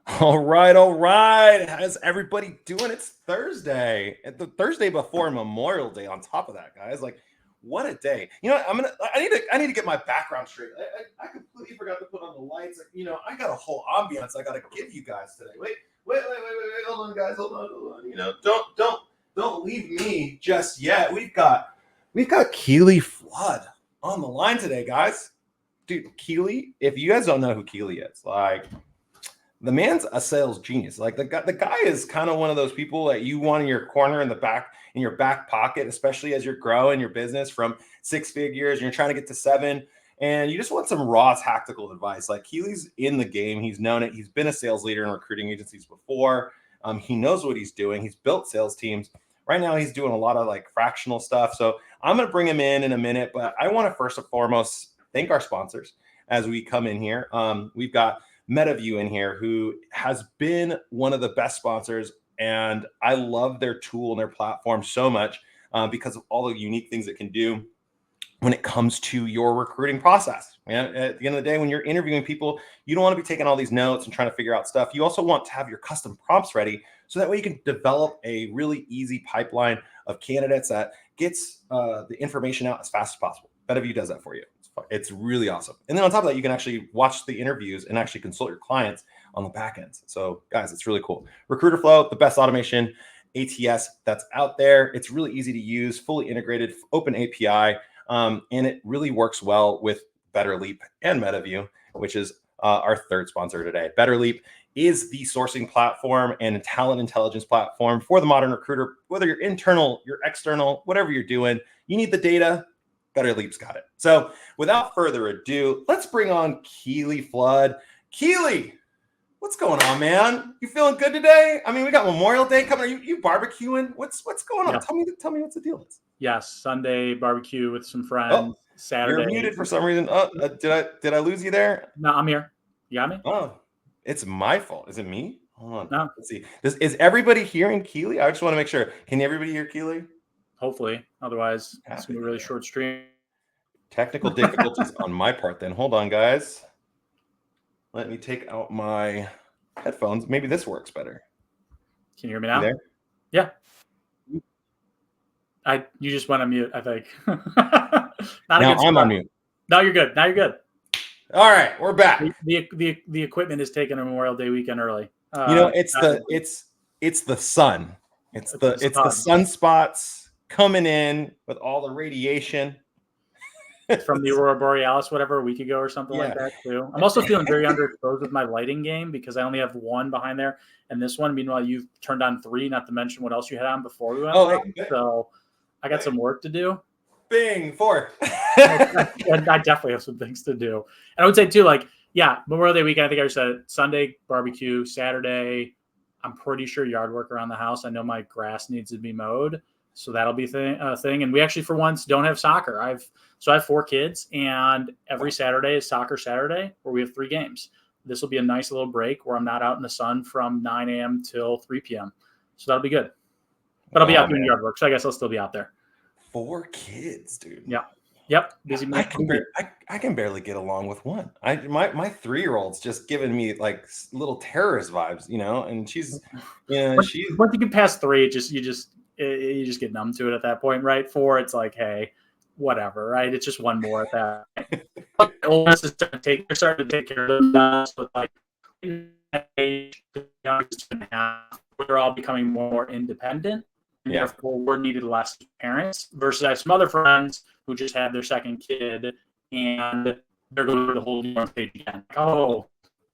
All right, all right. How's everybody doing? It's Thursday, and the Thursday before Memorial Day. On top of that, guys, like, what a day! You know, I need to get my background straight. I completely forgot to put on the lights. Like, you know, I got a whole ambiance I got to give you guys today. Wait. Hold on, guys. Hold on. You know, don't leave me just yet. We've got Keely Flood on the line today, guys. Dude, Keely. If you guys don't know who Keely is, like, the man's a sales genius. Like the guy is kind of one of those people that you want in your corner in your back pocket, especially as you're growing your business from 6 figures and you're trying to get to 7. And you just want some raw tactical advice. Like, Keely's in the game. He's known it. He's been a sales leader in recruiting agencies before. He knows what he's doing. He's built sales teams. Right now, he's doing a lot of like fractional stuff. So I'm going to bring him in a minute. But I want to first and foremost thank our sponsors as we come in here. We've got MetaView in here, who has been one of the best sponsors, and I love their tool and their platform so much because of all the unique things it can do when it comes to your recruiting process. And at the end of the day, when you're interviewing people, you don't want to be taking all these notes and trying to figure out stuff. You also want to have your custom prompts ready so that way you can develop a really easy pipeline of candidates that gets the information out as fast as possible. MetaView does that for you. It's really awesome. And then on top of that, you can actually watch the interviews and actually consult your clients on the back end. So guys, it's really cool. Recruiter Flow, the best automation ATS that's out there. It's really easy to use, fully integrated, open API, and it really works well with BetterLeap and MetaView, which is our third sponsor today. BetterLeap is the sourcing platform and talent intelligence platform for the modern recruiter. Whether you're internal, you're external, whatever you're doing, you need the data. BetterLeap's got it. So without further ado, let's bring on Keely Flood. Keely, what's going on, man? You feeling good today? I mean, we got Memorial Day coming. Are you barbecuing? What's going on? Yeah. Tell me what's the deal is. Yes, Sunday barbecue with some friends. Oh, Saturday. you're muted for some reason. Oh, did I lose you there? No, I'm here. You got me? Oh, it's my fault. Is it me? Hold on. No. Let's see. Is everybody hearing Keely? I just want to make sure. Can everybody hear Keely? Hopefully. Otherwise, it's going to be a really short stream. Technical difficulties on my part then. Hold on, guys. Let me take out my headphones. Maybe this works better. Can you hear me now? You there? Yeah. You just went on mute, I think. Now I'm on mute. No, you're good. Now you're good. All right, we're back. The equipment is taking a Memorial Day weekend early. You know, it's the sun. It's the sunspots coming in with all the radiation. From the Aurora Borealis, whatever, a week ago or something like that too. I'm also feeling very underexposed with my lighting game because I only have one behind there, and this one. Meanwhile, you've turned on 3. Not to mention what else you had on before we went. So I got some work to do. Bing 4. And I definitely have some things to do. And I would say too, like, yeah, Memorial Day weekend. I think I said Sunday barbecue, Saturday. I'm pretty sure yard work around the house. I know my grass needs to be mowed. So that'll be a thing. And we actually, for once, don't have soccer. I have 4 kids, and every Saturday is soccer Saturday where we have 3 games. This will be a nice little break where I'm not out in the sun from 9 a.m. till 3 p.m. So that'll be good. But I'll be out doing yard work, so I guess I'll still be out there. 4 kids, dude. Yeah. Yep. Busy man. I can barely get along with one. My 3-year-old's just giving me like little terrorist vibes, you know, and she's, you know, once you get past 3, you just get numb to it at that point, right? 4, it's like, hey, whatever, right? It's just one more at that. Oldest is starting to take care of them, but like age, youngest 2.5, we're all becoming more independent, and therefore we're needed less parents. Versus I have some other friends who just had their second kid, and they're going to the whole new page again. Like, oh,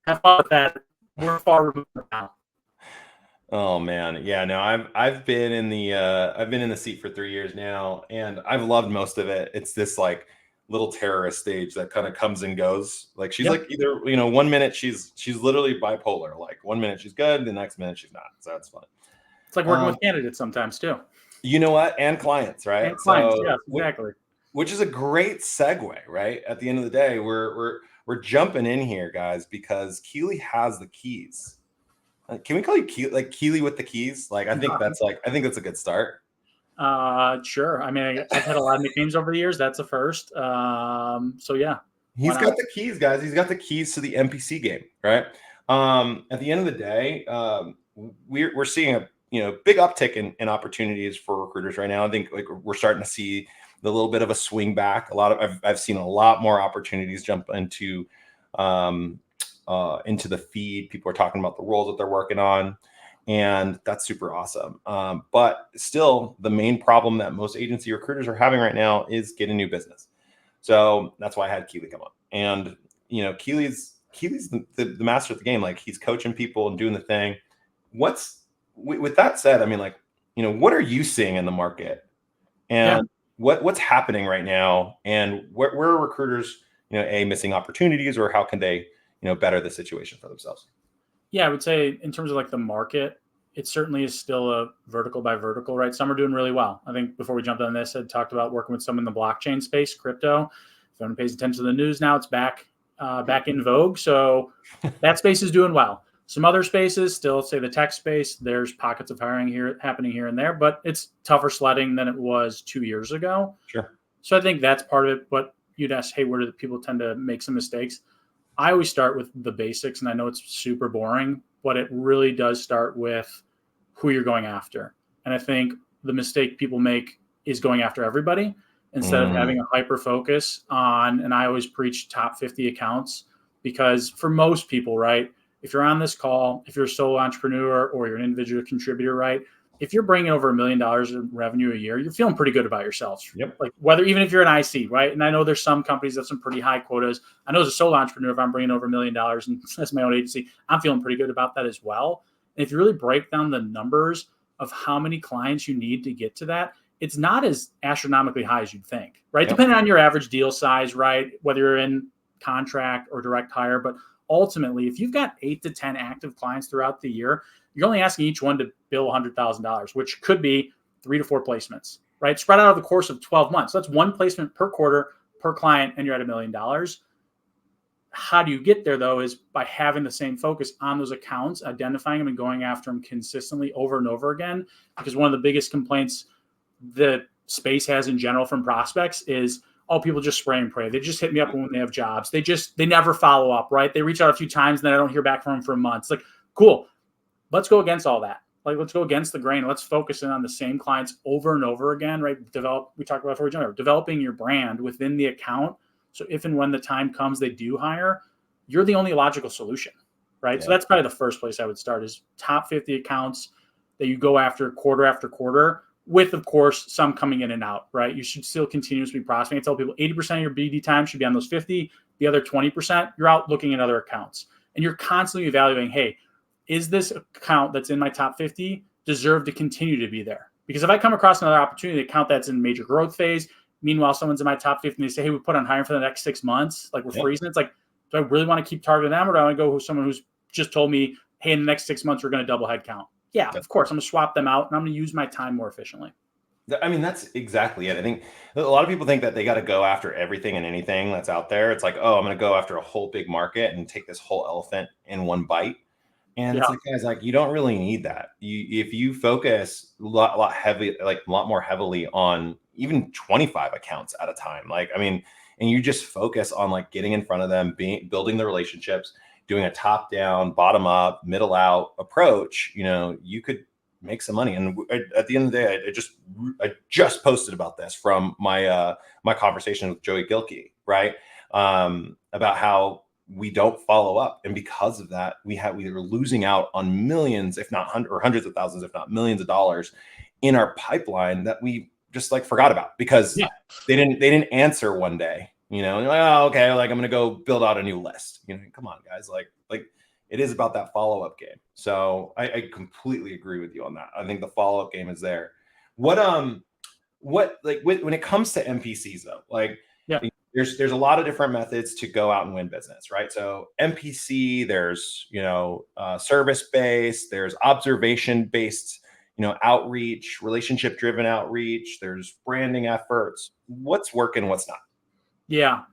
have fun with that. We're far removed now. Oh man, yeah, no, I've been in the seat for 3 years now, and I've loved most of it. It's this like little terrorist stage that kind of comes and goes. Like she's like either, you know, 1 minute she's literally bipolar. Like 1 minute she's good, the next minute she's not. So that's fun. It's like working with candidates sometimes too. You know what? And clients, right? And clients, yes, exactly. Which is a great segue, right? At the end of the day, we're jumping in here, guys, because Keely has the keys. Can we call you Keely with the keys? Like, I think that's a good start. Sure. I mean, I've had a lot of nicknames over the years. That's a first. So yeah. He's got the keys, guys. He's got the keys to the MPC game, right? At the end of the day, we're seeing a big uptick in opportunities for recruiters right now. I think like we're starting to see the little bit of a swing back. I've seen a lot more opportunities jump into the feed. People are talking about the roles that they're working on, and that's super awesome. But still, the main problem that most agency recruiters are having right now is getting new business. So that's why I had Keely come up. And Keely's the master of the game. Like, he's coaching people and doing the thing. With that said, I mean, like, what are you seeing in the market, Yeah. and what's happening right now, and where are recruiters, missing opportunities, or how can they, better the situation for themselves? Yeah, I would say in terms of like the market, it certainly is still a vertical by vertical, right? Some are doing really well. I think before we jumped on this, I talked about working with some in the blockchain space, crypto. If anyone pays attention to the news now, it's back in vogue. So that space is doing well. Some other spaces, still say the tech space, there's pockets of hiring happening here and there, but it's tougher sledding than it was 2 years ago. Sure. So I think that's part of it. But you'd ask, hey, where do people tend to make some mistakes? I always start with the basics, and I know it's super boring, but it really does start with who you're going after. And I think the mistake people make is going after everybody instead of having a hyper focus on, and I always preach top 50 accounts, because for most people, right, if you're on this call, if you're a solo entrepreneur or you're an individual contributor, right, if you're bringing over $1 million in revenue a year, you're feeling pretty good about yourself. Yep. Like even if you're an IC, right? And I know there's some companies that have some pretty high quotas. I know as a solo entrepreneur, if I'm bringing over $1 million and that's my own agency, I'm feeling pretty good about that as well. And if you really break down the numbers of how many clients you need to get to that, it's not as astronomically high as you'd think, right? Yep. Depending on your average deal size, right? Whether you're in contract or direct hire, but ultimately, if you've got 8 to 10 active clients throughout the year, you're only asking each one to bill $100,000, which could be 3 to 4 placements, right? Spread out over the course of 12 months. So that's one placement per quarter per client, and you're at $1 million. How do you get there, though, is by having the same focus on those accounts, identifying them and going after them consistently over and over again. Because one of the biggest complaints the space has in general from prospects is, oh, people just spray and pray. They just hit me up when they have jobs. They never follow up, right? They reach out a few times and then I don't hear back from them for months. Like, cool. Let's go against all that. Like, let's go against the grain. Let's focus in on the same clients over and over again, right? We talked about before we jumped over, developing your brand within the account. So if and when the time comes they do hire, you're the only logical solution, right? Yeah. So that's probably the first place I would start, is top 50 accounts that you go after quarter, with, of course, some coming in and out, right? You should still continuously prospecting. I tell people 80% of your BD time should be on those 50. The other 20%, you're out looking at other accounts. And you're constantly evaluating, hey, is this account that's in my top 50 deserve to continue to be there? Because if I come across another opportunity, an account that's in major growth phase, meanwhile, someone's in my top 50 and they say, hey, we put on hiring for the next 6 months, like we're freezing. It's like, do I really want to keep targeting them, or do I want to go with someone who's just told me, hey, in the next 6 months, we're going to double headcount? Yeah, of course, I'm going to swap them out and I'm going to use my time more efficiently. I mean, that's exactly it. I think a lot of people think that they got to go after everything and anything that's out there. It's like, oh, I'm going to go after a whole big market and take this whole elephant in one bite. And it's like, guys, like, you don't really need that. If you focus a lot more heavily on even 25 accounts at a time, like, I mean, and you just focus on like getting in front of them, building the relationships, doing a top down, bottom up, middle out approach, you could make some money. And at the end of the day, I just posted about this from my my conversation with Joey Gilkey, right? About how we don't follow up, and because of that, we are losing out on millions, if not hundreds of thousands, if not millions of dollars in our pipeline that we just like forgot about because they didn't answer one day. Like, oh, okay, like, I'm gonna go build out a new list. Come on, guys, like it is about that follow-up game. So I completely agree with you on that. I think the follow-up game is there. What like when it comes to MPCs though, like, there's a lot of different methods to go out and win business, right? So MPC, there's service-based, there's observation-based, outreach, relationship-driven outreach, there's branding efforts. What's working, what's not? Yeah.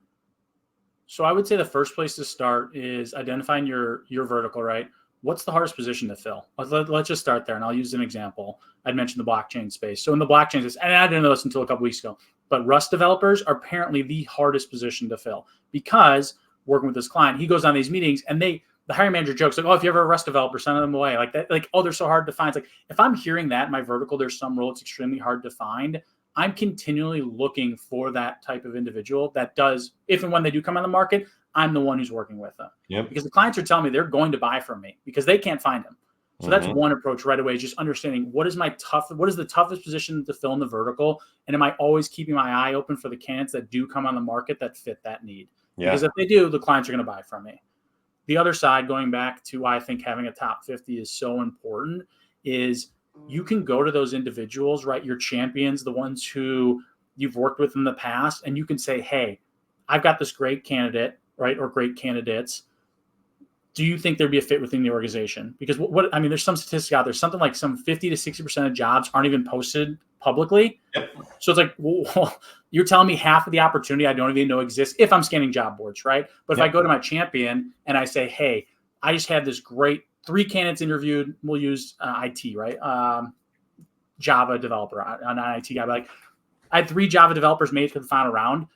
So I would say the first place to start is identifying your vertical, right? What's the hardest position to fill? Let's just start there, and I'll use an example. I'd mentioned the blockchain space. So in the blockchain space, and I didn't know this until a couple weeks ago, but Rust developers are apparently the hardest position to fill, because working with this client, he goes on these meetings and they the hiring manager jokes like, oh, if you ever a Rust developer, send them away like that. Like, oh, they're so hard to find. It's like, if I'm hearing that in my vertical, there's some role it's extremely hard to find. I'm continually looking for that type of individual that does, if and when they do come on the market, I'm the one who's working with them. Yep. Because the clients are telling me they're going to buy from me because they can't find them. So that's one approach right away, just understanding what is the toughest position to fill in the vertical. And am I always keeping my eye open for the candidates that do come on the market that fit that need? Yeah. Because if they do, the clients are going to buy from me. The other side, going back to why I think having a top 50 is so important, is you can go to those individuals, right? Your champions, the ones who you've worked with in the past, and you can say, hey, I've got this great candidate, right? Or great candidates. Do you think there'd be a fit within the organization? Because I mean, there's some statistic out there, something like some 50 to 60% of jobs aren't even posted publicly. Yep. So it's like, well, you're telling me half of the opportunity I don't even know exists if I'm scanning job boards, right? But if I go to my champion and I say, hey, I just had this great 3 candidates interviewed, we'll use IT, right? Java developer, an IT guy. But like, I had 3 Java developers made it to the final round.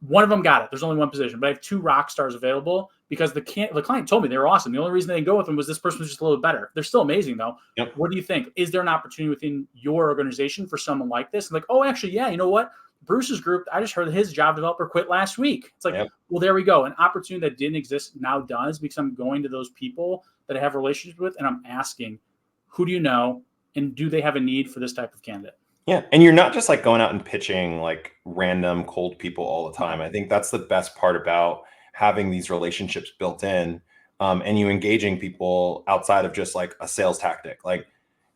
One of them got it. There's only one position, but I have 2 rock stars available because the client told me they were awesome. The only reason they didn't go with them was this person was just a little better. They're still amazing though. Yep. What do you think? Is there an opportunity within your organization for someone like this? And like, oh, actually, yeah, you know what? Bruce's group, I just heard his Java developer quit last week. It's like, well, there we go. An opportunity that didn't exist now does, because I'm going to those people that I have relationships with and I'm asking, who do you know? And do they have a need for this type of candidate? Yeah. And you're not just like going out and pitching like random cold people all the time. I think that's the best part about having these relationships built in, and you engaging people outside of just like a sales tactic. Like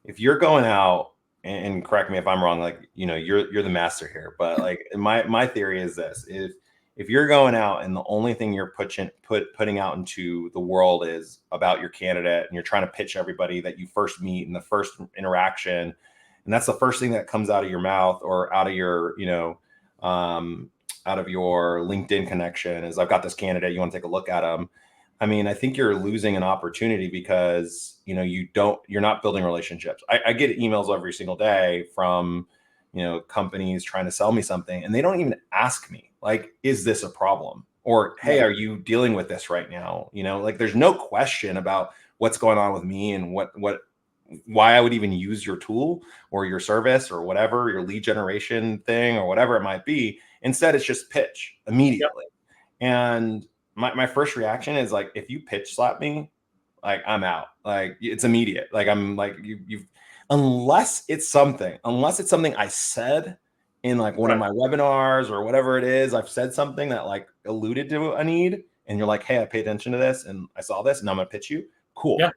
if you're going out, and correct me if I'm wrong, like, you know, you're the master here, but like my theory is this: if you're going out and the only thing you're putting out into the world is about your candidate, and you're trying to pitch everybody that you first meet in the first interaction, and that's the first thing that comes out of your mouth or out of your, you know, out of your LinkedIn connection is, I've got this candidate, you want to take a look at them. I mean, I think you're losing an opportunity because, you know, you're not building relationships. I get emails every single day from, you know, companies trying to sell me something, and they don't even ask me, like, is this a problem? Or, hey, are you dealing with this right now? You know, like there's no question about what's going on with me and why I would even use your tool or your service or whatever, your lead generation thing or whatever it might be. Instead, it's just pitch immediately. And my first reaction is like, if you pitch slap me, like I'm out. Like it's immediate. Like I'm like, you've unless it's something I said in like one of my webinars or whatever it is, I've said something that like alluded to a need, and you're like, hey, I paid attention to this and I saw this and I'm gonna pitch you. Cool. Yeah.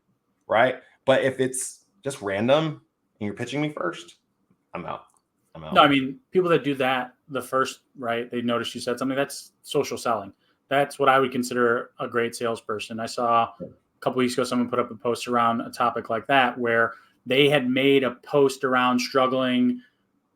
Right. But if it's just random and you're pitching me first, I'm out. No, I mean, people that do that the first, right, they notice you said something, that's social selling. That's what I would consider a great salesperson. I saw a couple weeks ago, someone put up a post around a topic like that, where they had made a post around struggling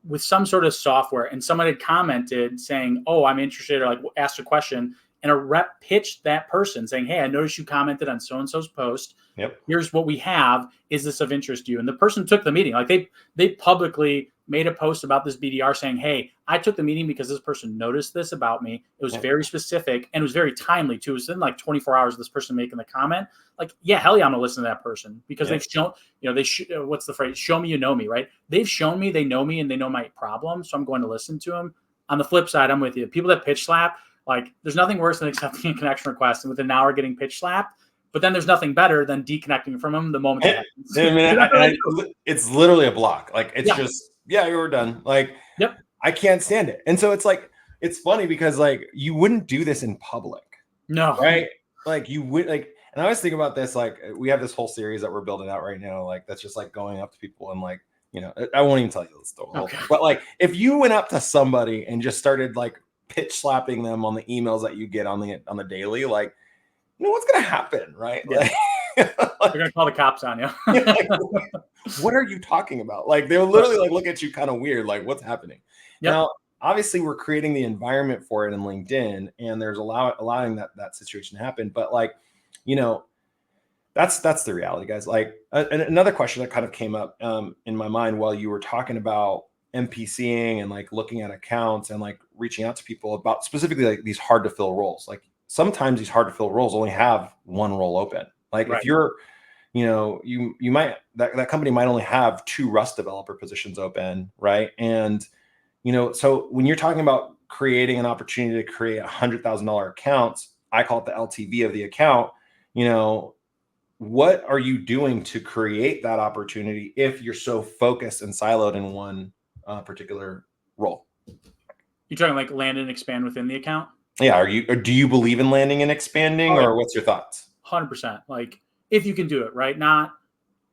with some sort of software, and someone had commented saying, oh, I'm interested, or like asked a question, and a rep pitched that person saying, hey, I noticed you commented on so-and-so's post. Yep. Here's what we have. Is this of interest to you? And the person took the meeting. Like they publicly made a post about this BDR saying, hey, I took the meeting because this person noticed this about me. It was very specific and it was very timely too. It was in like 24 hours of this person making the comment. Like, yeah, hell yeah, I'm gonna listen to that person because they've shown, you know, what's the phrase? Show me you know me, right? They've shown me they know me and they know my problem. So I'm going to listen to them. On the flip side, I'm with you. People that pitch slap, like there's nothing worse than accepting a connection request and within an hour getting pitch slapped. But then there's nothing better than deconnecting from them the moment that happens. It's literally a block. Like it's just, yeah, you were done. Like, I can't stand it. And so it's like, it's funny because like you wouldn't do this in public. No. Right. Like you would like, and I always think about this, like we have this whole series that we're building out right now. Like that's just like going up to people and like, you know, I won't even tell you the story. But like like if you went up to somebody and just started like pitch slapping them on the emails that you get on the daily, like, you know what's going to happen, right? Yeah. Like, they're going to call the cops on you. Like, what are you talking about? Like, they'll literally like look at you kind of weird, like what's happening? Now, obviously we're creating the environment for it in LinkedIn, and there's allowing that situation to happen. But like, you know, that's the reality, guys. Like another question that kind of came up in my mind while you were talking about MPCing and like looking at accounts and like reaching out to people about specifically like these hard to fill roles. Like sometimes these hard to fill roles only have one role open. Like Right. if you're, you might, that company might only have 2 Rust developer positions open, right? And, so when you're talking about creating an opportunity to create $100,000 accounts, I call it the LTV of the account, what are you doing to create that opportunity if you're so focused and siloed in one particular role? You're talking like land and expand within the account? Yeah. Or do you believe in landing and expanding, Oh, yeah. or what's your thoughts? 100%. Like if you can do it, right? Not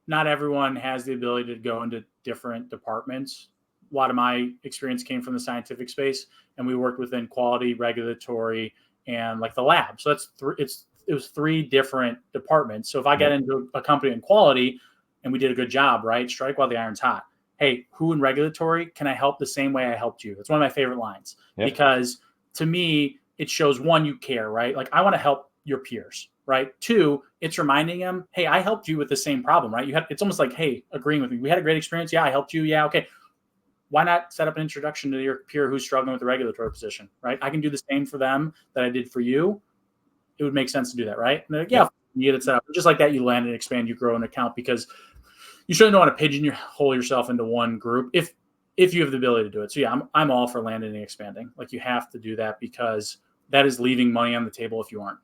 everyone has the ability to go into different departments. A lot of my experience came from the scientific space, and we worked within quality, regulatory, and like the lab. So it was 3 different departments. So if I get into a company in quality and we did a good job, right? Strike while the iron's hot. Hey, who in regulatory can I help the same way I helped you? That's one of my favorite lines, because to me, it shows, one, you care, right? Like I want to help your peers, right? 2, it's reminding them, hey, I helped you with the same problem, right? It's almost like, hey, agreeing with me. We had a great experience. Yeah, I helped you. Yeah, okay. Why not set up an introduction to your peer who's struggling with the regulatory position, right? I can do the same for them that I did for you. It would make sense to do that, right? And like, yeah, you get it set up. Just like that, you land and expand, you grow an account, because you shouldn't want to pigeonhole yourself into one group if you have the ability to do it. So yeah, I'm all for landing and expanding. Like you have to do that, because that is leaving money on the table if you aren't.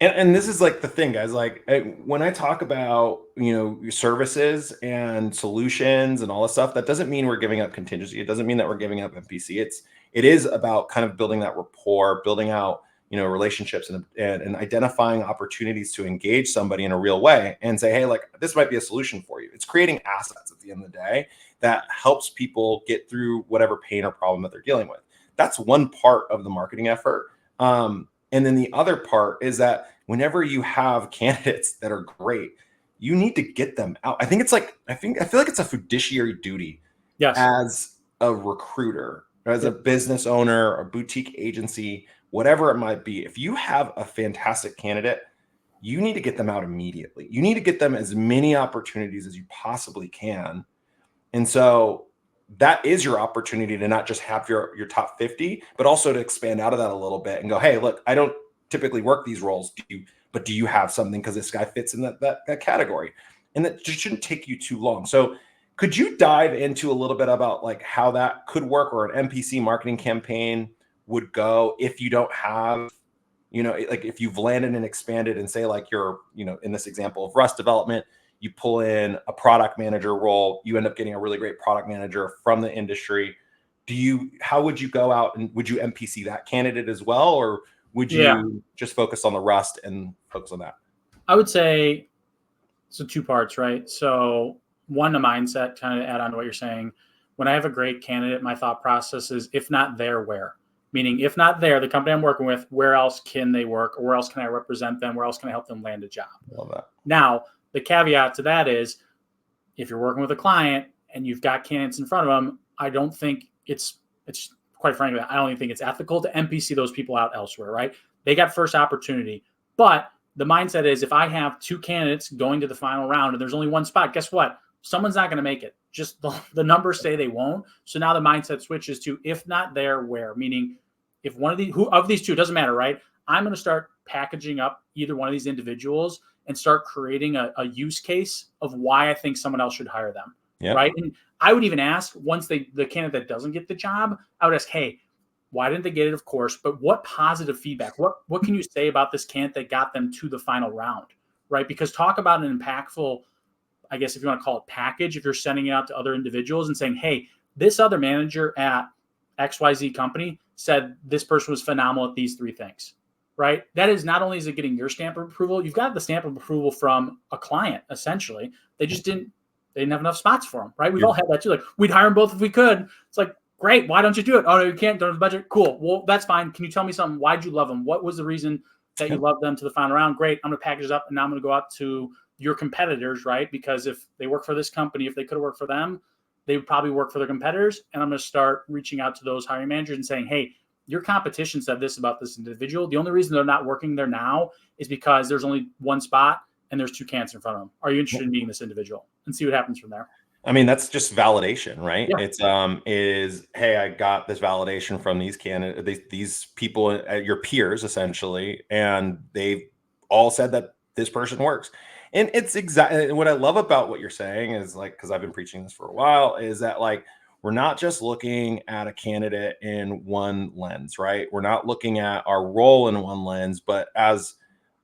And this is like the thing, guys. Like when I talk about your services and solutions and all this stuff, that doesn't mean we're giving up contingency. It doesn't mean that we're giving up MPC. It is about kind of building that rapport, building out relationships, and identifying opportunities to engage somebody in a real way and say, hey, like this might be a solution for you. It's creating assets at the end of the day that helps people get through whatever pain or problem that they're dealing with. That's one part of the marketing effort. And then the other part is that whenever you have candidates that are great, you need to get them out. I feel like it's a fiduciary duty as a recruiter, as a business owner, a boutique agency, whatever it might be. If you have a fantastic candidate, you need to get them out immediately. You need to get them as many opportunities as you possibly can. And so that is your opportunity to not just have your top 50, but also to expand out of that a little bit and go, hey, look, I don't typically work these roles, but do you have something? Because this guy fits in that category. And that just shouldn't take you too long. So could you dive into a little bit about like how that could work, or an MPC marketing campaign would go if you don't have, like if you've landed and expanded, and say like you're, in this example of Rust development, you pull in a product manager role, you end up getting a really great product manager from the industry. How would you go out, and would you MPC that candidate as well? Or would you just focus on the Rust and focus on that? I would say, so 2 parts, right? So one, the mindset, kind of add on to what you're saying. When I have a great candidate, my thought process is, if not there, where? Meaning, if not there, the company I'm working with, where else can they work? Or where else can I represent them? Where else can I help them land a job? Love that. Now, the caveat to that is, if you're working with a client and you've got candidates in front of them, I don't think it's quite frankly, I don't even think it's ethical to MPC those people out elsewhere, right? They got first opportunity. But the mindset is, if I have 2 candidates going to the final round and there's only 1 spot, guess what? Someone's not going to make it. Just the numbers say they won't. So now the mindset switches to, if not there, where? Meaning, if one of these 2, it doesn't matter, right? I'm going to start packaging up either one of these individuals and start creating a use case of why I think someone else should hire them. Yeah. Right. And I would even ask, once the candidate that doesn't get the job, I would ask, hey, why didn't they get it? Of course, but what positive feedback? What can you say about this candidate that got them to the final round? Right. Because talk about an impactful, I guess if you want to call it package, if you're sending it out to other individuals and saying, hey, this other manager at XYZ company said this person was phenomenal at these 3 things. Right. That is, not only is it getting your stamp of approval, you've got the stamp of approval from a client. Essentially, they didn't have enough spots for them. Right. We've all had that too. Like, we'd hire them both if we could. It's like, great. Why don't you do it? Oh, no, you can't. Don't have the budget. Cool. Well, that's fine. Can you tell me something? Why'd you love them? What was the reason that you loved them to the final round? Great. I'm going to package it up, and now I'm going to go out to your competitors, right? Because if they work for this company, if they could have worked for them, they would probably work for their competitors. And I'm going to start reaching out to those hiring managers and saying, hey, your competition said this about this individual. The only reason they're not working there now is because there's only 1 spot and there's 2 candidates in front of them. Are you interested in meeting this individual? And see what happens from there. I mean, that's just validation, right? Yeah. It's is hey, I got this validation from these these people, your peers essentially, and they've all said that this person works. And it's exactly what I love about what you're saying is like, because I've been preaching this for a while, is that like we're not just looking at a candidate in one lens, right? We're not looking at our role in one lens, but as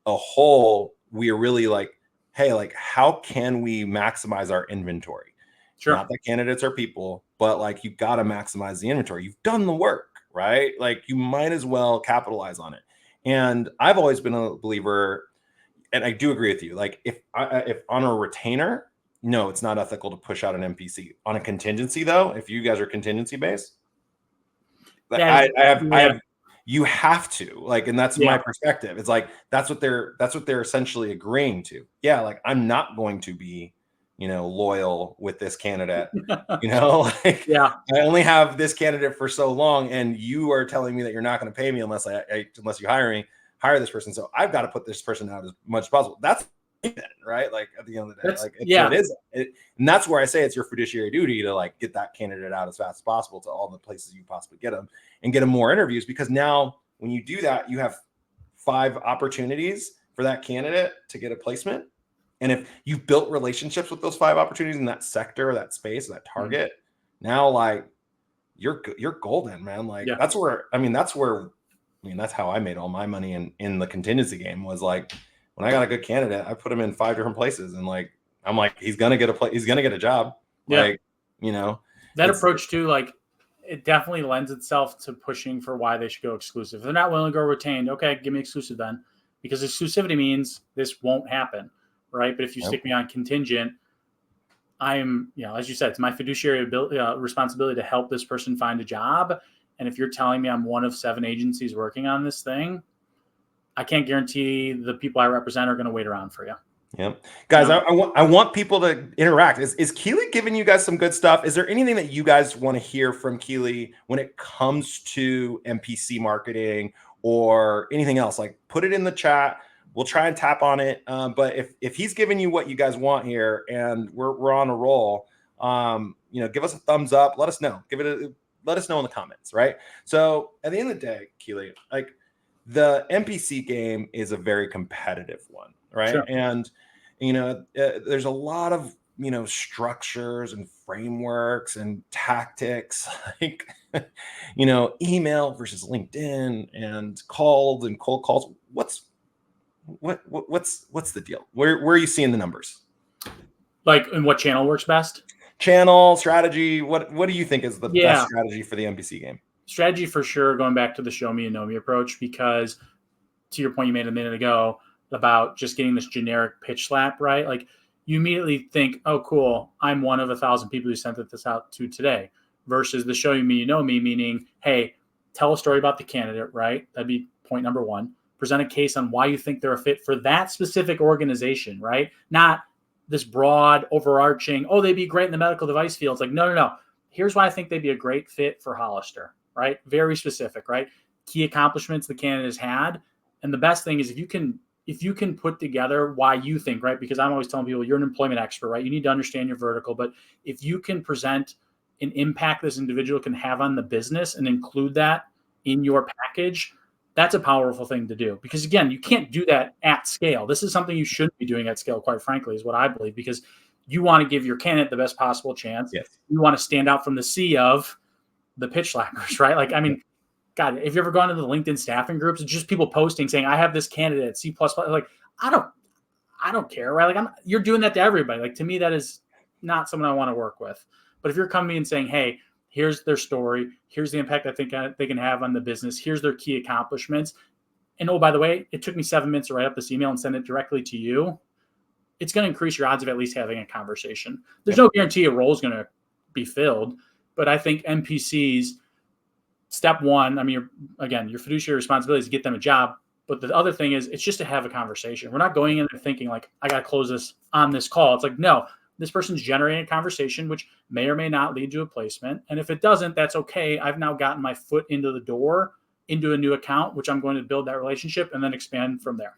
a whole, we are really like, hey, like how can we maximize our inventory? Sure. Not that candidates are people, but like you got to maximize the inventory. You've done the work, right? Like you might as well capitalize on it. And I've always been a believer, and I do agree with you. Like if on a retainer, no, it's not ethical to push out an MPC. On a contingency, though, if you guys are contingency based, That is, I yeah. have, you have to like, and that's my Yeah. perspective. It's like that's what they're essentially agreeing to. Yeah, like I'm not going to be, loyal with this candidate. Like Yeah. I only have this candidate for so long, and you are telling me that you're not going to pay me unless you hire this person. So I've got to put this person out as much as possible. That's it, right? Like at the end of the day, That's, like so yeah. it is, and that's where I say it's your fiduciary duty to like get that candidate out as fast as possible to all the places you possibly get them and get them more interviews, because now when you do that, you have 5 opportunities for that candidate to get a placement. And if you've built relationships with those 5 opportunities in that sector, that space, that target, now like you're golden, man. Like Yeah. that's how I made all my money in the contingency game, was like when I got a good candidate, I put him in 5 different places, and like I'm like he's gonna get a job. Yeah. Like, That it's approach too, like it definitely lends itself to pushing for why they should go exclusive. If they're not willing to go retained, okay, give me exclusive then, because exclusivity means this won't happen, right? But if you stick me on contingent, I'm, as you said, it's my fiduciary responsibility to help this person find a job. And if you're telling me I'm one of 7 agencies working on this thing, I can't guarantee the people I represent are going to wait around for you. Yep. Guys, I want people to interact. Is Keely giving you guys some good stuff? Is there anything that you guys want to hear from Keely when it comes to MPC marketing or anything else? Like put it in the chat. We'll try and tap on it. But if he's giving you what you guys want here and we're on a roll, give us a thumbs up. Let us know. Let us know in the comments, right? So at the end of the day, Keely, like the MPC game is a very competitive one, right? Sure. And there's a lot of structures and frameworks and tactics, like email versus LinkedIn and calls and cold calls. What's the deal? Where are you seeing the numbers? Like, and what channel works best? Channel strategy. What do you think is the best strategy for the MPC game? Strategy for sure, going back to the show me and know me approach, because to your point you made a minute ago about just getting this generic pitch slap, right? Like you immediately think, oh, cool, I'm one of 1,000 people who sent this out to today, versus the show me, you know me, meaning, hey, tell a story about the candidate, right? That'd be point number 1. Present a case on why you think they're a fit for that specific organization, right? Not this broad, overarching, oh, they'd be great in the medical device field. It's like, no. Here's why I think they'd be a great fit for Hollister, right? Very specific, right? Key accomplishments the candidate has had. And the best thing is if you can put together why you think, right? Because I'm always telling people you're an employment expert, right? You need to understand your vertical. But if you can present an impact this individual can have on the business and include that in your package, that's a powerful thing to do. Because again, you can't do that at scale. This is something you shouldn't be doing at scale, quite frankly, is what I believe, because you want to give your candidate the best possible chance. Yes. You want to stand out from the sea of the pitch slappers, right? Like, I mean, God, if you ever gone into the LinkedIn staffing groups, it's just people posting saying, I have this candidate C++. Like, I don't care, right? Like you're doing that to everybody. Like to me, that is not someone I want to work with. But if you're coming and saying, hey, here's their story, here's the impact I think they can have on the business, here's their key accomplishments, and oh, by the way, it took me 7 minutes to write up this email and send it directly to you, it's going to increase your odds of at least having a conversation. There's no guarantee a role is going to be filled, but I think MPCs, step 1, I mean, your fiduciary responsibility is to get them a job. But the other thing is, it's just to have a conversation. We're not going in there thinking like, I got to close this on this call. It's like, no, this person's generating a conversation, which may or may not lead to a placement. And if it doesn't, that's okay. I've now gotten my foot into the door into a new account, which I'm going to build that relationship and then expand from there.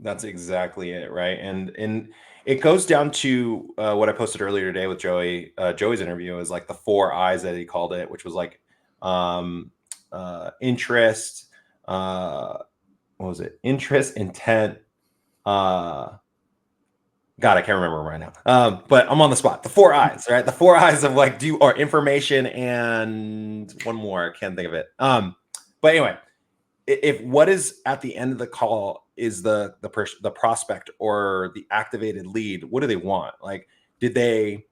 That's exactly it, right? And it goes down to what I posted earlier today with Joey. Joey's interview is like the 4 I's that he called it, which was like um, interest. What was it? Interest, intent. Uh, God, I can't remember right now. But I'm on the spot. The 4 I's, right? The 4 I's of like or information and one more. I can't think of it. But anyway, if what is at the end of the call is the prospect or the activated lead, what do they want? Like, did they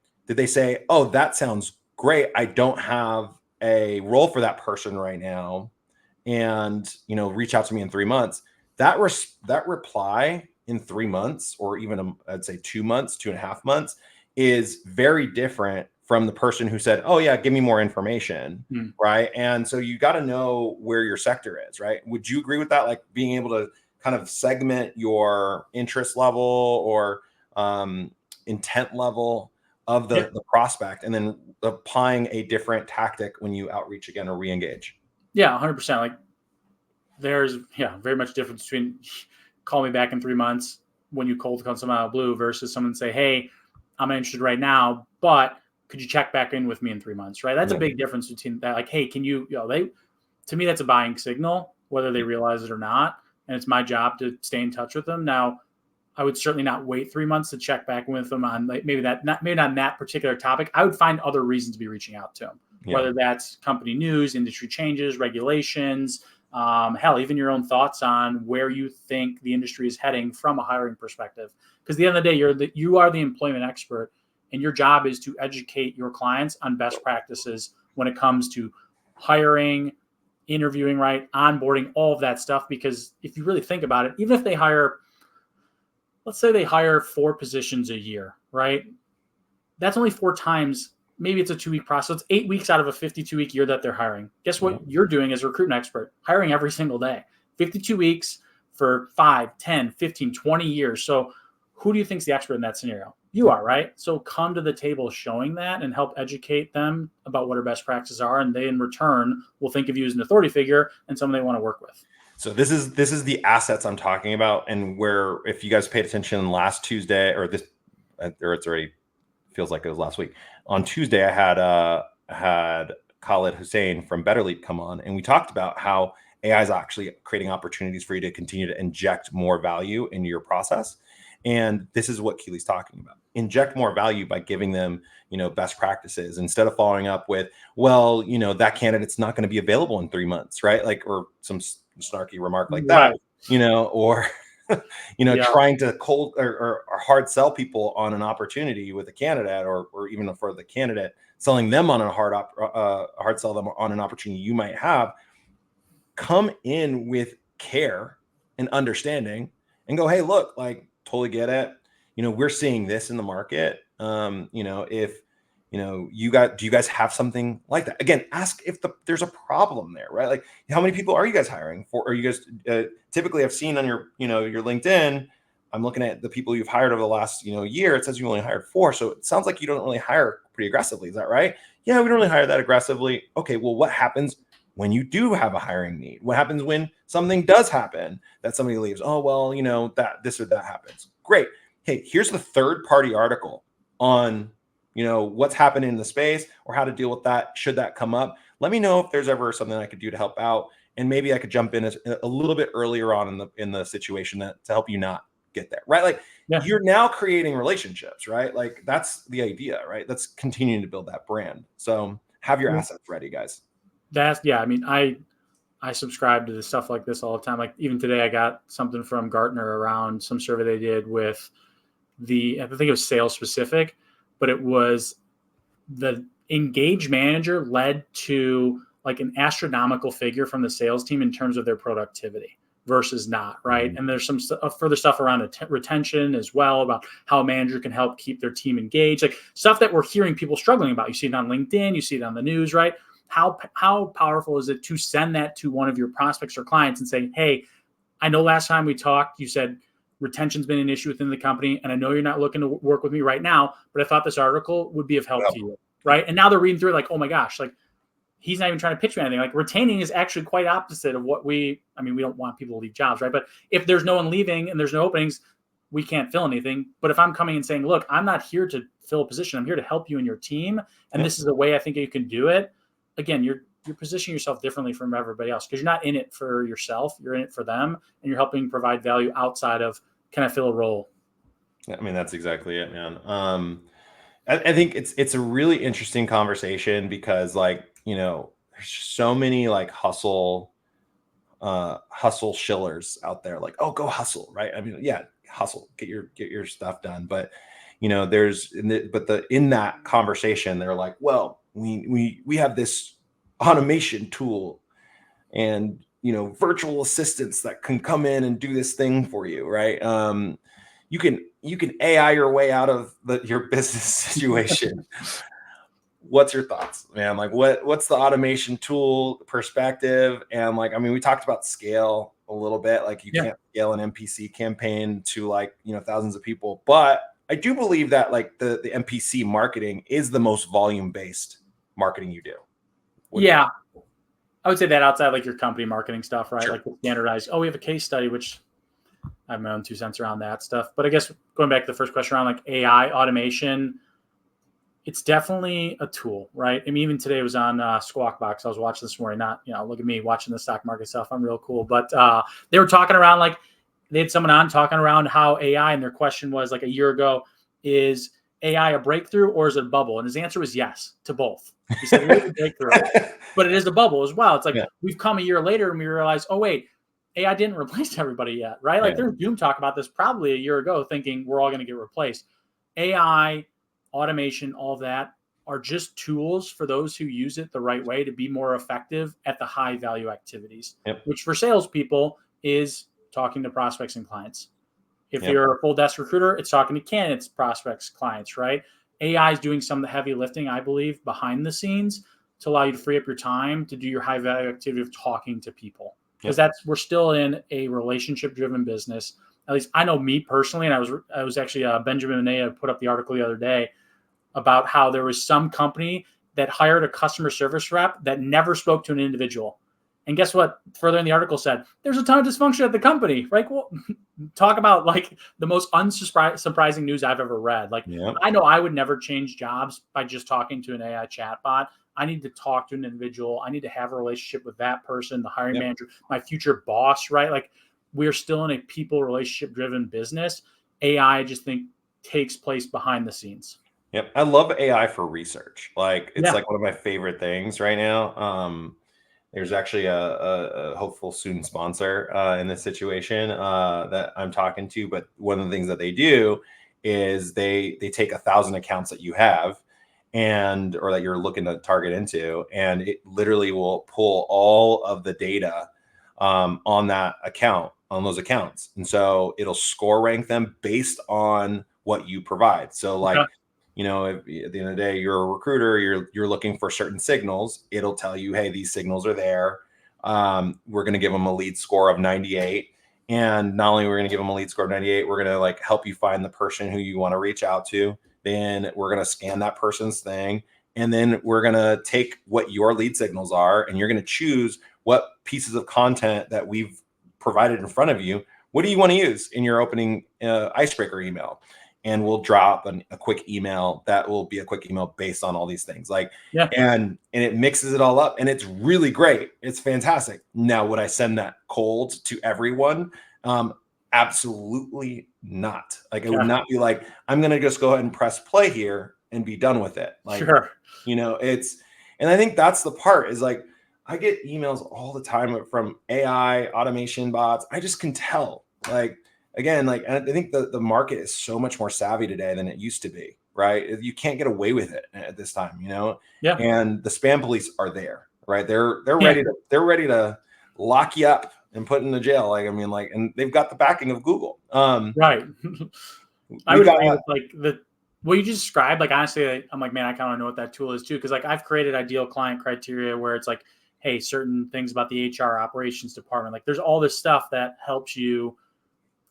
say, oh, that sounds great, I don't have a role for that person right now, and reach out to me in 3 months? That reply in 3 months, or even I'd say 2 months, 2.5 months, is very different from the person who said, oh yeah, give me more information. Right. And so you got to know where your sector is, right? Would you agree with that? Like being able to kind of segment your interest level or intent level of the prospect, and then applying a different tactic when you outreach again or re-engage. Yeah, 100%. Like there's very much difference between call me back in 3 months when you cold call someone out of blue versus someone say, hey, I'm interested right now, but could you check back in with me in 3 months, right? That's a big difference between that. Like, hey, can you, to me, that's a buying signal, whether they realize it or not. And it's my job to stay in touch with them. Now, I would certainly not wait 3 months to check back in with them on maybe not on that particular topic. I would find other reasons to be reaching out to them, whether that's company news, industry changes, regulations, hell, even your own thoughts on where you think the industry is heading from a hiring perspective. Because at the end of the day, you are the employment expert, and your job is to educate your clients on best practices when it comes to hiring, interviewing, right, onboarding, all of that stuff. Because if you really think about it, even if they hire, let's say they hire 4 positions a year, right? That's only 4 times. Maybe it's a 2-week process. It's 8 weeks out of a 52-week year that they're hiring. Guess what you're doing as a recruitment expert? Hiring every single day. 52 weeks for 5, 10, 15, 20 years. So who do you think's the expert in that scenario? You are, right? So come to the table showing that and help educate them about what our best practices are. And they, in return, will think of you as an authority figure and someone they want to work with. So this is the assets I'm talking about, and where, if you guys paid attention last Tuesday, or it's already feels like it was last week. On Tuesday, I had Khalid Hussein from Better Lead come on, and we talked about how AI is actually creating opportunities for you to continue to inject more value into your process. And this is what Keely's talking about. Inject more value by giving them, best practices, instead of following up with, well, that candidate's not going to be available in 3 months, right? Like, or some snarky remark like that, or trying to cold or hard sell people on an opportunity with a candidate, or even for the candidate, selling them on a hard sell them on an opportunity you might have. Come in with care and understanding and go, hey, look, like, totally get it. We're seeing this in the market. If do you guys have something like that? Again, ask if there's a problem there, right? Like, how many people are you guys hiring for? Are you guys typically, I've seen on your LinkedIn, I'm looking at the people you've hired over the last, year. It says you only hired 4. So it sounds like you don't really hire pretty aggressively. Is that right? Yeah, we don't really hire that aggressively. Okay, well, what happens when you do have a hiring need? What happens when something does happen that somebody leaves? Oh, well, that this or that happens. Great. Hey, here's the third-party article on what's happening in the space, or how to deal with that should that come up. Let me know if there's ever something I could do to help out, and maybe I could jump in a little bit earlier on in the situation to help you not get there, right? Like, you're now creating relationships, right? Like, that's the idea, right? That's continuing to build that brand. So have your assets ready, guys. I mean, I subscribe to the stuff like this all the time. Like, even today, I got something from Gartner around some survey they did with I think it was sales specific, but it was the engaged manager led to like an astronomical figure from the sales team in terms of their productivity versus not, right? And there's some further stuff around retention as well, about how a manager can help keep their team engaged, like stuff that we're hearing people struggling about. You see it on LinkedIn, you see it on the news, right? How powerful is it to send that to one of your prospects or clients and say, hey, I know last time we talked, you said retention's been an issue within the company, and I know you're not looking to work with me right now, but I thought this article would be of help to you, right? And now they're reading through it like, oh my gosh, like he's not even trying to pitch me anything. Like retaining is actually quite opposite of what we don't want people to leave jobs, right? But if there's no one leaving and there's no openings, we can't fill anything. But if I'm coming and saying, look, I'm not here to fill a position. I'm here to help you and your team. And this is the way I think you can do it. Again, you're positioning yourself differently from everybody else because you're not in it for yourself. You're in it for them. And you're helping provide value outside of, can I fill a role? I mean, that's exactly it, man. I think it's a really interesting conversation because, like, you know, there's so many like hustle shillers out there, like, oh, go hustle, right? I mean, yeah, hustle, get your stuff done. But you know, in that conversation, they're like, well, we have this automation tool and, you know, virtual assistants that can come in and do this thing for you, right? You can AI your way out of your business situation. What's your thoughts, man? Like, what's the automation tool perspective? And like, I mean, we talked about scale a little bit. Like, you can't scale an MPC campaign to, like, you know, thousands of people. But I do believe that like the MPC marketing is the most volume based marketing you do. I would say that outside like your company marketing stuff, right? Sure. Like the standardized, we have a case study, which I have my own 2 cents around that stuff. But I guess going back to the first question around like AI automation, it's definitely a tool, right? I mean, even today was on Squawk Box. I was watching this morning, not, you know, look at me watching the stock market stuff. I'm real cool. But they were talking around, like they had someone on talking around how AI, and their question was like a year ago, is AI a breakthrough or is it a bubble? And his answer was yes to both. He said it is a breakthrough, but it is a bubble as well. It's like we've come a year later and we realize, oh, wait, AI didn't replace everybody yet, right? Like there's doom talk about this probably a year ago thinking we're all going to get replaced. AI, automation, all of that are just tools for those who use it the right way to be more effective at the high value activities, which for salespeople is talking to prospects and clients. If you're a full desk recruiter, it's talking to candidates, prospects, clients, right? AI is doing some of the heavy lifting, I believe, behind the scenes to allow you to free up your time to do your high value activity of talking to people. Because we're still in a relationship driven business. At least I know me personally, and I was actually Benjamin Manea put up the article the other day about how there was some company that hired a customer service rep that never spoke to an individual. And guess what? Further in the article said, there's a ton of dysfunction at the company, right? Well, talk about like the most unsurprising news I've ever read. Like I know I would never change jobs by just talking to an AI chatbot. I need to talk to an individual. I need to have a relationship with that person, the hiring manager, my future boss, right? Like we're still in a people relationship driven business. AI, I just think, takes place behind the scenes. Yep. I love AI for research. Like it's like one of my favorite things right now. There's actually a hopeful soon sponsor in this situation that I'm talking to. But one of the things that they do is they take 1,000 accounts that you have or that you're looking to target into, and it literally will pull all of the data on that account, on those accounts. And so it'll score rank them based on what you provide. So like, you know, if at the end of the day, you're a recruiter, you're looking for certain signals, it'll tell you, hey, these signals are there. We're going to give them a lead score of 98. And not only we're going to give them a lead score of 98, we're going to like help you find the person who you want to reach out to. Then we're going to scan that person's thing. And then we're going to take what your lead signals are, and you're going to choose what pieces of content that we've provided in front of you. What do you want to use in your opening icebreaker email? And we'll drop a quick email that will be a quick email based on all these things. Like, and it mixes it all up, and it's really great. It's fantastic. Now, would I send that cold to everyone? Absolutely not. Like, it would not be like, I'm going to just go ahead and press play here and be done with it. Like, you know, and I think that's the part is like, I get emails all the time from AI automation bots. I just can tell, like, again, like, I think the market is so much more savvy today than it used to be, right? You can't get away with it at this time, you know? And the spam police are there, right? They're ready to lock you up and put in the jail. Like, I mean, like, and they've got the backing of Google. Right. I would agree with like what you just described. Like, honestly, I'm like, man, I kind of know what that tool is too. Cause like I've created ideal client criteria where it's like, hey, certain things about the HR operations department, like there's all this stuff that helps you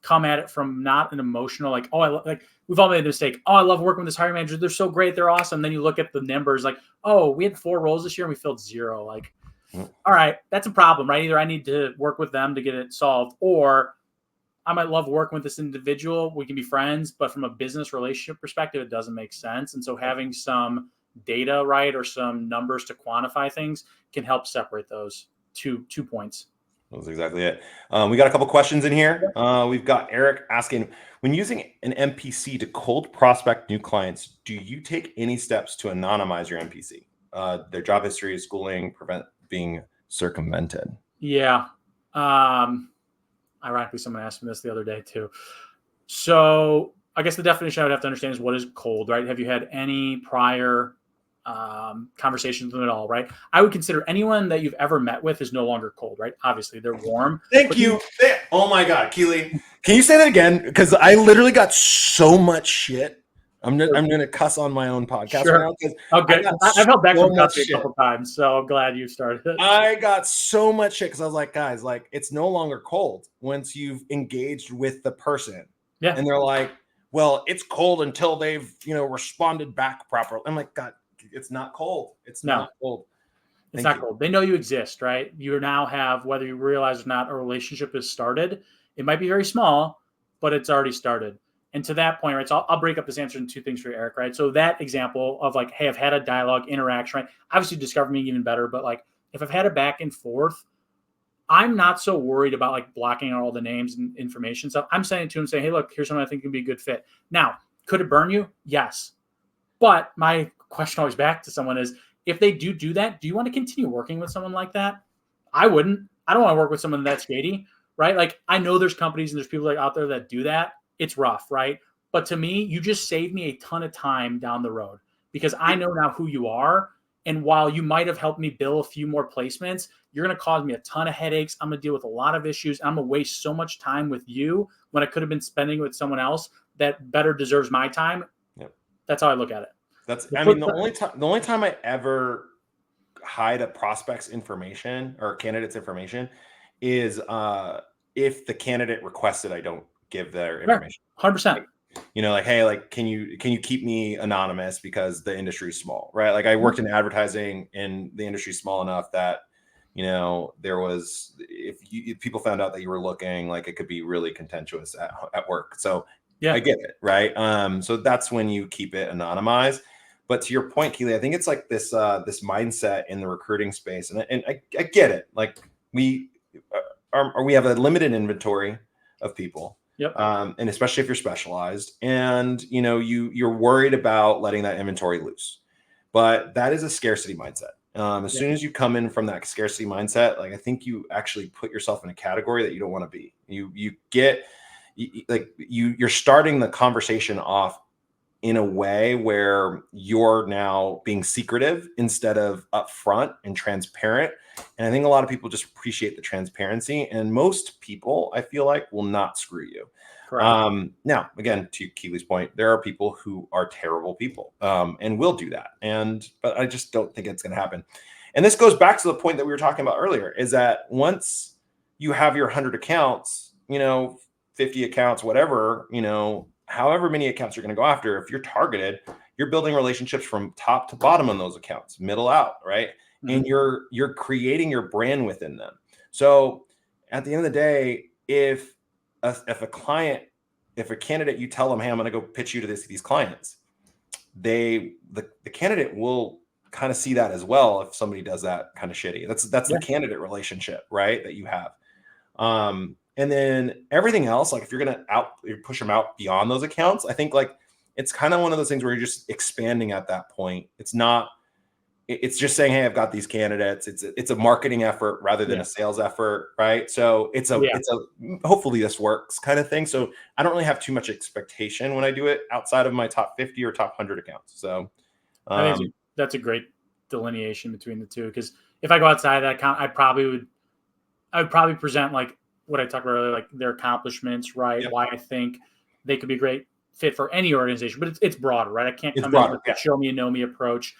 come at it from not an emotional, like, oh, like we've all made the mistake. Oh, I love working with this hiring manager. They're so great. They're awesome. Then you look at the numbers like, oh, we had 4 roles this year and we filled 0. Like, all right, that's a problem, right? Either I need to work with them to get it solved, or I might love working with this individual. We can be friends, but from a business relationship perspective, it doesn't make sense. And so having some data, right, or some numbers to quantify things can help separate those two points. That's exactly it. We got a couple questions in here. We've got Eric asking, when using an MPC to cold prospect new clients, do you take any steps to anonymize your MPC? Their job history, schooling, prevent being circumvented. Yeah. Ironically, someone asked me this the other day too. So I guess the definition I would have to understand is what is cold, right? Have you had any prior conversations with them at all, right? I would consider anyone that you've ever met with is no longer cold, right? Obviously, they're warm. Thank you. Oh my God, Keely. Can you say that again? Because I literally got so much shit. I'm gonna cuss on my own podcast right now. Oh, good. I've held back from cussing a couple times, so I'm glad you started it. I got so much shit because I was like, guys, like it's no longer cold once you've engaged with the person. Yeah. And they're like, well, it's cold until they've, responded back properly. I'm like, God, it's not cold. It's not cold. It's not cold. They know you exist, right? You now have, whether you realize or not, a relationship has started. It might be very small, but it's already started. And to that point, right? So I'll break up this answer into 2 things for you, Eric, right? So that example of like, hey, I've had a dialogue interaction, right? Obviously discover me even better, but like if I've had a back and forth, I'm not so worried about like blocking out all the names and information stuff. I'm saying to him, saying, hey, look, here's someone I think can be a good fit. Now, could it burn you? Yes. But my question always back to someone is, if they do that, do you want to continue working with someone like that? I wouldn't. I don't want to work with someone that's shady, right? Like I know there's companies and there's people like out there that do that. It's rough, right? But to me, you just saved me a ton of time down the road because I know now who you are. And while you might have helped me bill a few more placements, you're going to cause me a ton of headaches. I'm going to deal with a lot of issues. I'm going to waste so much time with you when I could have been spending with someone else that better deserves my time. Yep. That's how I look at it. The only time I ever hide a prospect's information or candidate's information is if the candidate requested I don't give their information. 100%. Like, hey, like, can you keep me anonymous because the industry is small, right? Like I worked in advertising and the industry is small enough that, there was, if people found out that you were looking, like it could be really contentious at work. So yeah, I get it. Right. So that's when you keep it anonymized. But to your point, Keely, I think it's like this mindset in the recruiting space. And I get it. Like we have a limited inventory of people. Yep. And especially if you're specialized and, you're worried about letting that inventory loose, but that is a scarcity mindset. As soon as you come in from that scarcity mindset, like I think you actually put yourself in a category that you don't want to be. You're starting the conversation off in a way where you're now being secretive instead of upfront and transparent. And I think a lot of people just appreciate the transparency, and most people, I feel like, will not screw you. Now, again, to Keely's point, there are people who are terrible people and will do that. But I just don't think it's going to happen. And this goes back to the point that we were talking about earlier, is that once you have your 100 accounts, 50 accounts, whatever, however many accounts you're going to go after, if you're targeted, you're building relationships from top to bottom on those accounts, middle out, right? Mm-hmm. And you're creating your brand within them. So at the end of the day, if a candidate, you tell them, hey, I'm going to go pitch you to these clients, the candidate will kind of see that as well. If somebody does that kind of shitty, that's the candidate relationship, right? That you have. And then everything else, like if you're going to push them out beyond those accounts, I think like it's kind of one of those things where you're just expanding at that point. It's just saying, hey, I've got these candidates. It's a marketing effort rather than a sales effort, right? So it's a hopefully this works kind of thing. So I don't really have too much expectation when I do it outside of my top 50 or top 100 accounts. So I think that's a great delineation between the two, because if I go outside that account, I would probably present like what I talked about earlier, like their accomplishments, right? Yep. Why I think they could be a great fit for any organization, but it's broader, right? I can't come in with a show me and know me approach.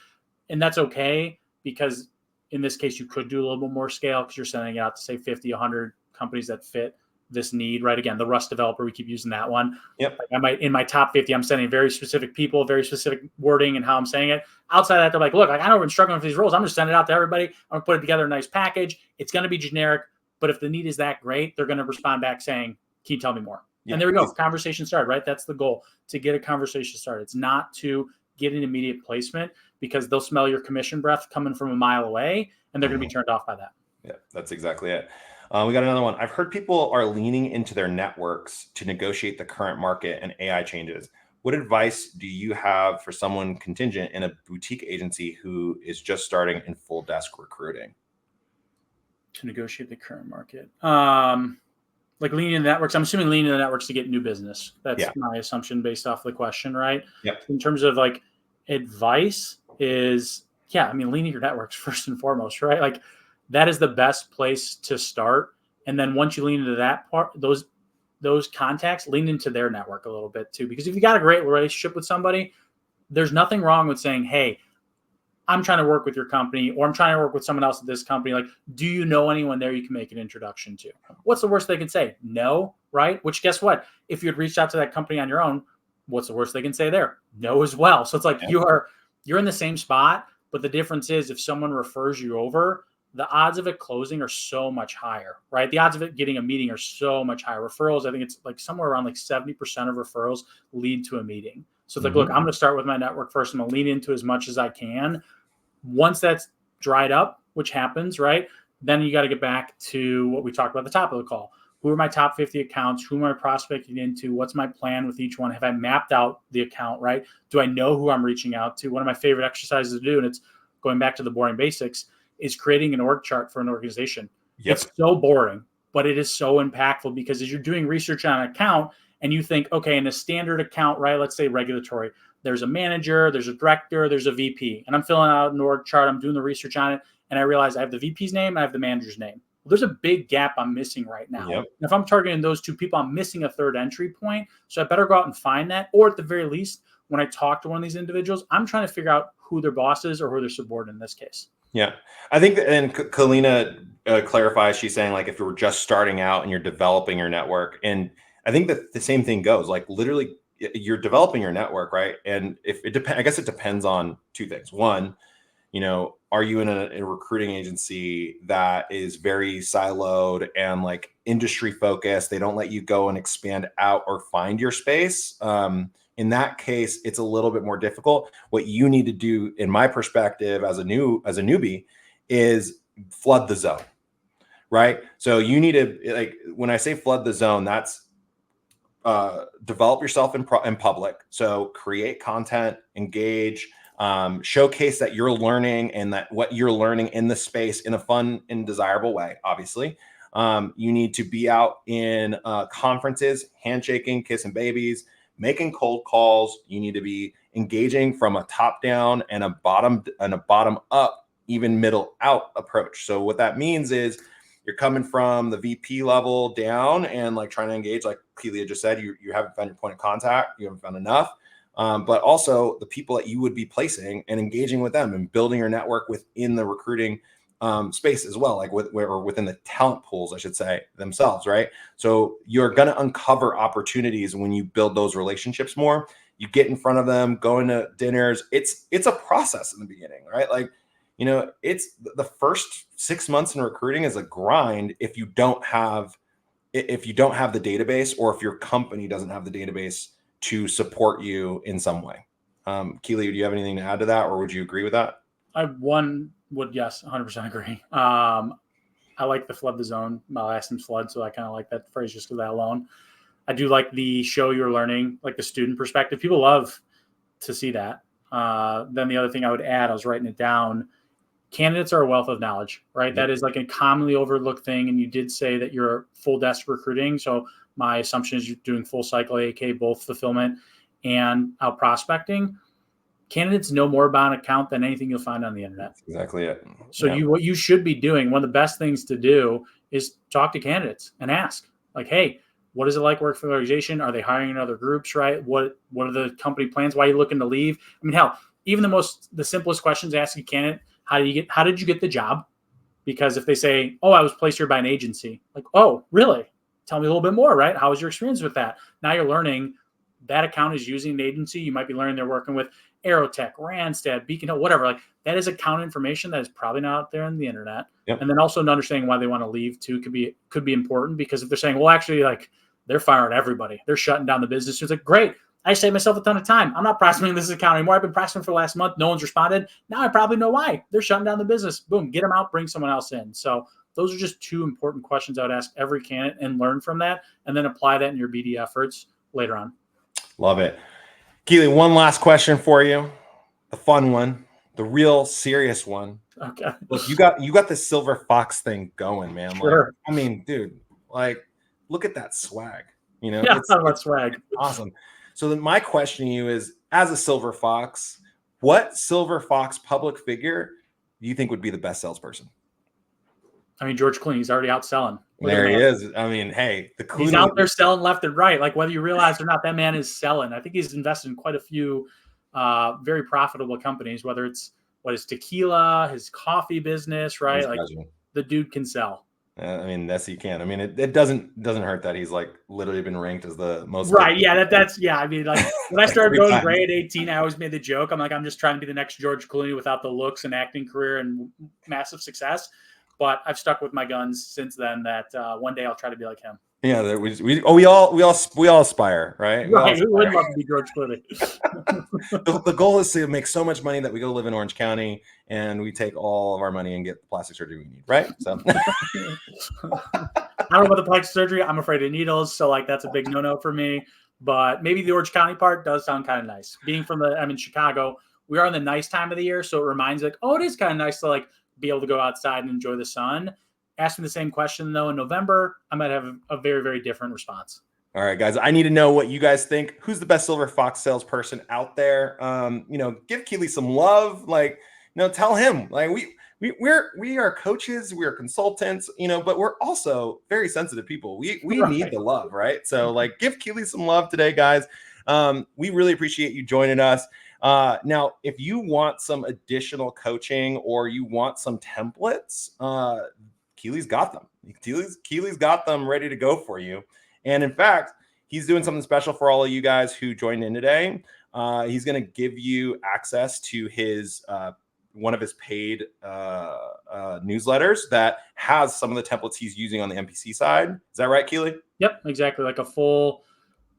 And that's okay, because in this case, you could do a little bit more scale because you're sending it out to say 50, 100 companies that fit this need, right? Again, the Rust developer, we keep using that one. Yep. Like I might, in my top 50, I'm sending very specific people, very specific wording and how I'm saying it. Outside of that, they're like, look, I know we're struggling with these roles. I'm just sending it out to everybody. I'm going to put it together a nice package. It's going to be generic, but if the need is that great, they're going to respond back saying, can you tell me more? Yeah. And there we go. Conversation started, right? That's the goal, to get a conversation started. It's not to get an immediate placement, because they'll smell your commission breath coming from a mile away and they're going to be turned off by that. Yeah, that's exactly it. We got another one. I've heard people are leaning into their networks to negotiate the current market and AI changes. What advice do you have for someone contingent in a boutique agency who is just starting in full desk recruiting? To negotiate the current market. Like leaning into networks. I'm assuming leaning into the networks to get new business. That's my assumption based off the question, right? Yep. In terms of like advice is, leaning your networks first and foremost, right? Like that is the best place to start. And then once you lean into that part, those contacts, lean into their network a little bit too. Because if you got a great relationship with somebody, there's nothing wrong with saying, hey, I'm trying to work with your company, or I'm trying to work with someone else at this company. Like, do you know anyone there you can make an introduction to? What's the worst they can say? No, right? Which, guess what? If you had reached out to that company on your own, what's the worst they can say there? No as well. So it's like you're in the same spot, but the difference is if someone refers you over, the odds of it closing are so much higher, right? The odds of it getting a meeting are so much higher. Referrals, I think it's like somewhere around like 70% of referrals lead to a meeting. So it's like, look, I'm going to start with my network first. I'm going to lean into as much as I can. Once that's dried up, which happens, right? Then you got to get back to what we talked about at the top of the call. Who are my top 50 accounts? Who am I prospecting into? What's my plan with each one? Have I mapped out the account, right? Do I know who I'm reaching out to? One of my favorite exercises to do, and it's going back to the boring basics, is creating an org chart for an organization. Yep. It's so boring, but it is so impactful, because as you're doing research on an account and you think, okay, in a standard account, right? Let's say regulatory, there's a manager, there's a director, there's a VP, and I'm filling out an org chart. I'm doing the research on it, and I realize I have the VP's name, I have the manager's name. Well, there's a big gap I'm missing right now. Yep. And if I'm targeting those two people, I'm missing a third entry point. So I better go out and find that. Or at the very least, when I talk to one of these individuals, I'm trying to figure out who their boss is or who their subordinate in this case. Yeah, I think that, and Kalina clarifies, she's saying like if you were just starting out and you're developing your network, and I think that the same thing goes, like literally you're developing your network, right? And if it depends, I guess it depends on two things. One, are you in a recruiting agency that is very siloed and like industry focused? They don't let you go and expand out or find your space. In that case, it's a little bit more difficult. What you need to do, in my perspective, as a newbie, is flood the zone, right? So you need to, like, when I say flood the zone, that's develop yourself in public. So create content, engage, showcase that you're learning and that what you're learning in the space in a fun and desirable way. Obviously, you need to be out in conferences, handshaking, kissing babies, making cold calls. You need to be engaging from a top down and a bottom up, even middle out approach. So what that means is you're coming from the VP level down and like trying to engage, like Kelia just said, you haven't found your point of contact, you haven't found enough. But also the people that you would be placing and engaging with them and building your network within the recruiting space as well, like within the talent pools, I should say, themselves, right? So you're going to uncover opportunities when you build those relationships more. You get in front of them, going to dinners. It's a process in the beginning, right? Like, it's the first 6 months in recruiting is a grind if you don't have the database, or if your company doesn't have the database to support you in some way. Keely, do you have anything to add to that, or would you agree with that? Yes, 100% agree. I like the flood the zone. My last name's Flood, so I kind of like that phrase just because that alone. I do like the show you're learning, like the student perspective. People love to see that. Then the other thing I would add, I was writing it down, candidates are a wealth of knowledge, right? Yep. That is like a commonly overlooked thing. And you did say that you're full desk recruiting. So my assumption is you're doing full cycle AK, both fulfillment and out prospecting. Candidates know more about an account than anything you'll find on the internet. That's exactly it. So what you should be doing, one of the best things to do is talk to candidates and ask, like, hey, what is it like working for the organization? Are they hiring in other groups, right? What are the company plans? Why are you looking to leave? I mean, hell, even the simplest questions asking a candidate, how did you get the job? Because if they say, oh, I was placed here by an agency, like, oh, really? tell me a little bit more, right? How was your experience with that? Now you're learning that account is using an agency. You might be learning they're working with Aerotech, Randstad, Beacon Hill, whatever. Like that is account information that is probably not out there on the internet. Yep. And then also understanding why they want to leave too could be important, because if they're saying, well, actually, like they're firing everybody, they're shutting down the business. It's like, great. I saved myself a ton of time. I'm not prospecting this account anymore. I've been prospecting for the last month. No one's responded. Now I probably know why. They're shutting down the business. Boom, get them out, bring someone else in. So those are just two important questions I would ask every candidate and learn from that, and then apply that in your BD efforts later on. Love it. Keely, one last question for you. The fun one, the real serious one. Okay. Look, you got the Silver Fox thing going, man. Sure. Like, I mean, dude, like, look at that swag. You know, Yeah, it's swag. awesome. So then my question to you is, as a Silver Fox, what Silver Fox public figure do you think would be the best salesperson? I mean, George Clooney's already out selling. There he is. I mean, hey, the Clooney, he's out there selling left and right. Like whether you realize or not, that man is selling. I think he's invested in quite a few very profitable companies, whether it's his tequila, his coffee business, right? Like the dude can sell. I mean, yes, he can. I mean, it doesn't hurt that he's like literally been ranked as the most. Right. Yeah. That's yeah. I mean, like when I started going gray at 18, I always made the joke. I'm like, I'm just trying to be the next George Clooney without the looks and acting career and massive success. But I've stuck with my guns since then. That one day I'll try to be like him. Yeah, we all aspire, right? Right. Who wouldn't love to be George Clooney? The goal is to make so much money that we go live in Orange County and we take all of our money and get the plastic surgery we need, right? So I don't know about the plastic surgery. I'm afraid of needles, so like that's a big no-no for me. But maybe the Orange County part does sound kind of nice. Being I'm in Chicago, we are in the nice time of the year, so it reminds like, oh, it is kind of nice to like be able to go outside and enjoy the sun. Ask me the same question though in November, I might have a very, very different response. All right, guys, I need to know what you guys think. Who's the best Silver Fox salesperson out there? Give Keely some love. Like, tell him like we are coaches, we are consultants, but we're also very sensitive people. We right. need the love, right? So like, give Keely some love today, guys. We really appreciate you joining us. Now, if you want some additional coaching or you want some templates, Keely's got them. Keely's got them ready to go for you. And in fact, he's doing something special for all of you guys who joined in today. He's going to give you access to his one of his paid newsletters that has some of the templates he's using on the MPC side. Is that right, Keely? Yep, exactly. Like a full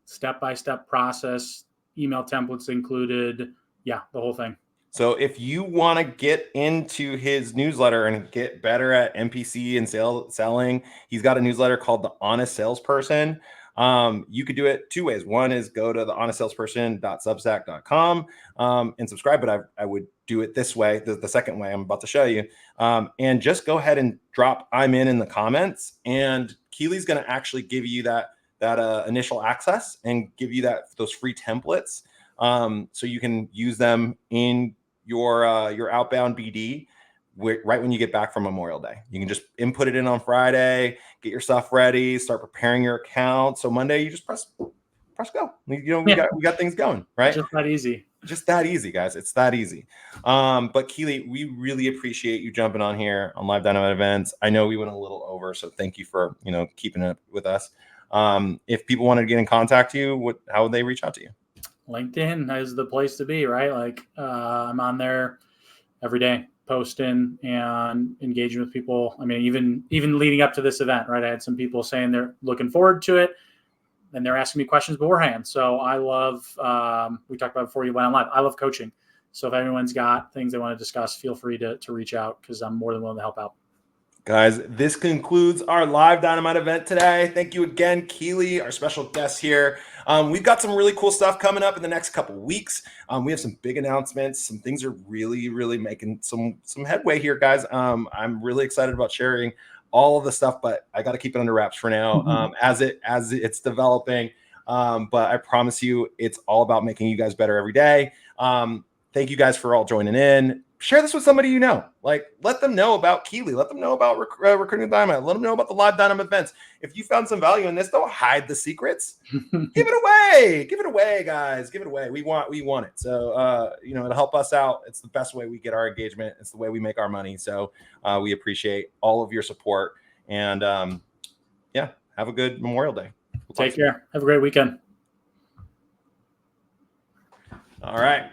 step-by-step process, email templates included. Yeah, the whole thing. So if you want to get into his newsletter and get better at MPC and selling, he's got a newsletter called The Honest Salesperson. You could do it two ways. One is go to thehonestsalesperson.substack.com and subscribe, but I would do it this way, the second way I'm about to show you. And just go ahead and drop I'm in the comments, and Keely's going to actually give you that initial access and give you those free templates. So you can use them in your outbound BD right when you get back from Memorial Day. You can just input it in on Friday, get your stuff ready, start preparing your account. So Monday you just press go. We got things going, right? Just that easy. Just that easy, guys. It's that easy. But Keely, we really appreciate you jumping on here on Live Dynamite Events. I know we went a little over, so thank you for keeping it with us. If people wanted to get in contact with you, how would they reach out to you? LinkedIn is the place to be, right? Like I'm on there every day posting and engaging with people. I mean, even leading up to this event, right? I had some people saying they're looking forward to it and they're asking me questions beforehand. So I love, we talked about it before you went on live, I love coaching. So if anyone's got things they want to discuss, feel free to reach out because I'm more than willing to help out. Guys, this concludes our Live Dynamite event today. Thank you again, Keely, our special guest here. We've got some really cool stuff coming up in the next couple of weeks. We have some big announcements. Some things are really, really making some headway here, guys. I'm really excited about sharing all of the stuff, but I got to keep it under wraps for now as it's developing. But I promise you, it's all about making you guys better every day. Thank you guys for all joining in. Share this with somebody you know. Like, let them know about Keely. Let them know about Recruiting Dynamite. Let them know about the Live Dynamite events. If you found some value in this, don't hide the secrets. Give it away. Give it away, guys. Give it away. We want it. So, it'll help us out. It's the best way we get our engagement. It's the way we make our money. So we appreciate all of your support. And, have a good Memorial Day. Take care. Have a great weekend. All right.